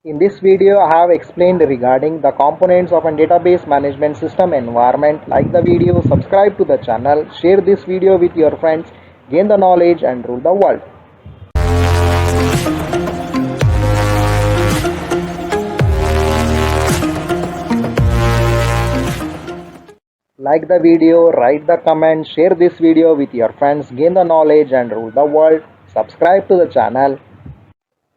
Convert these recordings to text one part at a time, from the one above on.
In this video, I have explained regarding the components of a database management system environment. Like the video, subscribe to the channel, share this video with your friends, gain the knowledge and rule the world. Like the video, write the comment, share this video with your friends, gain the knowledge and rule the world. Subscribe to the channel.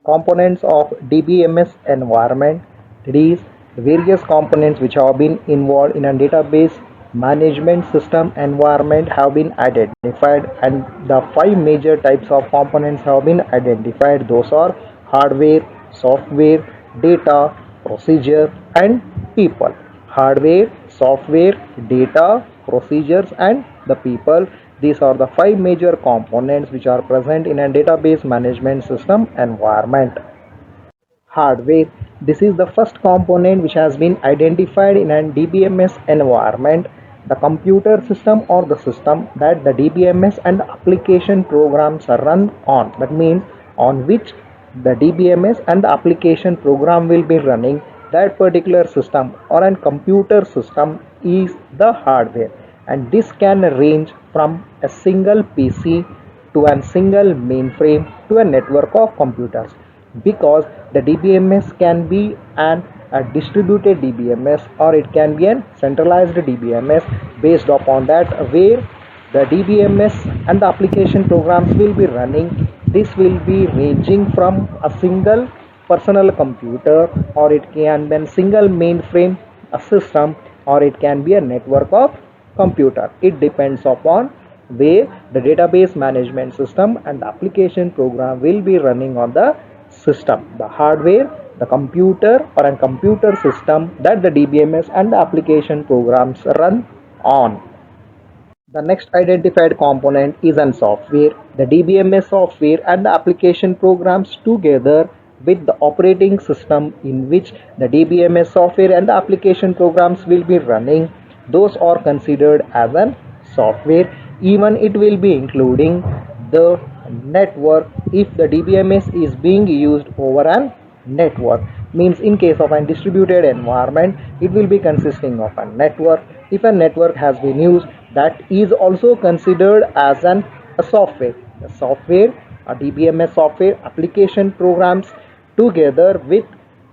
Components of DBMS environment. These various components which have been involved in a database management system environment have been identified, and the five major types of components have been identified. Those are hardware, software, data, procedure and people. Hardware, software, data, procedures and the people. These are the five major components which are present in a database management system environment. Hardware. This is the first component which has been identified in a DBMS environment. The computer system or the system that the DBMS and application programs are run on. That means on which the DBMS and the application program will be running. That particular system or a computer system is the hardware, and this can range from a single PC to a single mainframe to a network of computers, because the DBMS can be a distributed DBMS or it can be a centralized DBMS. Based upon that, where the DBMS and the application programs will be running, this will be ranging from a single personal computer, or it can be a single mainframe a system, or it can be a network of computer. It depends upon where the database management system and the application program will be running on the system. The hardware, the computer or a computer system that the DBMS and the application programs run on. The next identified component is an software. The DBMS software and the application programs together with the operating system in which the DBMS software and the application programs will be running, those are considered as an software. Even it will be including the network if the DBMS is being used over a network. Means in case of a distributed environment, it will be consisting of a network. If a network has been used, that is also considered as a software. The software, a DBMS software, application programs together with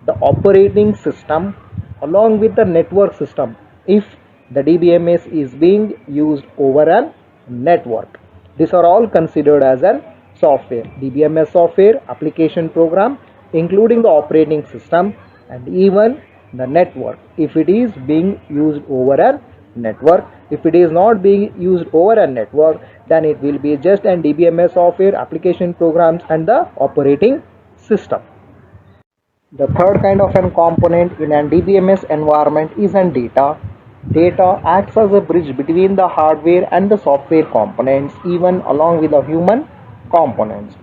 the operating system along with the network system if the DBMS is being used over a network. These are all considered as a software. DBMS software, application program including the operating system and even the network if it is being used over a network. If it is not being used over a network, then it will be just an DBMS software, application programs and the operating system. The third kind of a component in an DBMS environment is an data. Data acts as a bridge between the hardware and the software components, even along with the human components.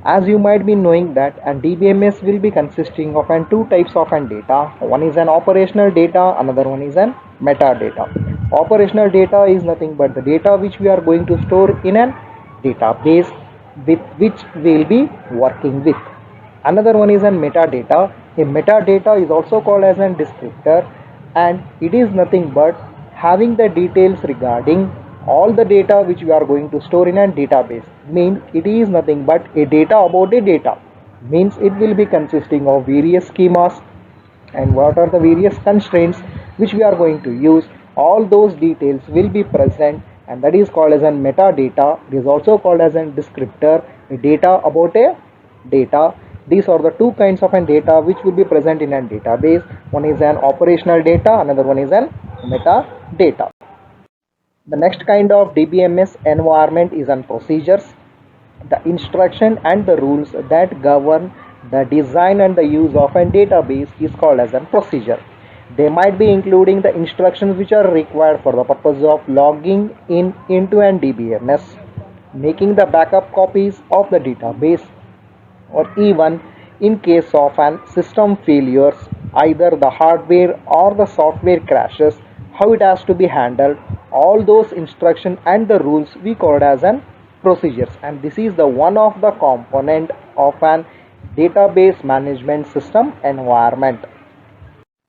As you might be knowing that an DBMS will be consisting of two types of data. One is an operational data, another one is an metadata. Operational data is nothing but the data which we are going to store in a database with which we will be working with. Another one is a metadata. A metadata is also called as a descriptor, and it is nothing but having the details regarding all the data which we are going to store in a database. Means it is nothing but a data about a data. Means it will be consisting of various schemas and what are the various constraints which we are going to use. All those details will be present, and that is called as a metadata. It is also called as a descriptor, a data about a data. These are the two kinds of data which will be present in a database. One is an operational data, another one is an metadata. The next kind of DBMS environment is on procedures. The instruction and the rules that govern the design and the use of a database is called as a procedure. They might be including the instructions which are required for the purpose of logging into an DBMS, making the backup copies of the database, or even in case of an system failures, either the hardware or the software crashes, how it has to be handled. All those instructions and the rules we call it as an procedures, and this is the one of the component of an database management system environment.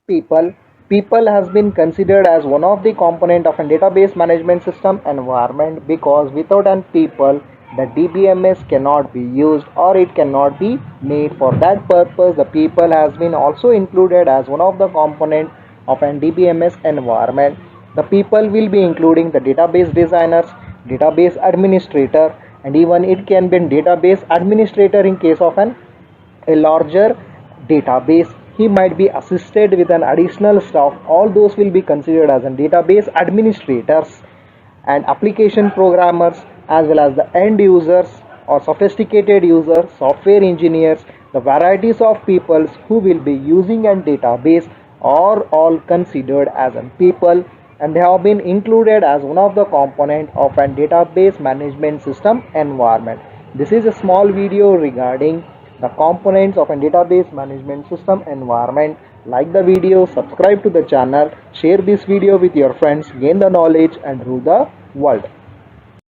People. People has been considered as one of the component of a database management system environment because without an people, the DBMS cannot be used or it cannot be made. For that purpose, the people has been also included as one of the component of an DBMS environment. The people will be including the database designers, database administrator, and even it can be database administrator in case of a larger database. He might be assisted with an additional staff. All those will be considered as a database administrators and application programmers, as well as the end users or sophisticated users, software engineers. The varieties of peoples who will be using a database are all considered as a people, and they have been included as one of the component of a database management system environment. This is a small video regarding the components of a database management system environment. Like the video, subscribe to the channel, share this video with your friends, gain the knowledge and rule the world.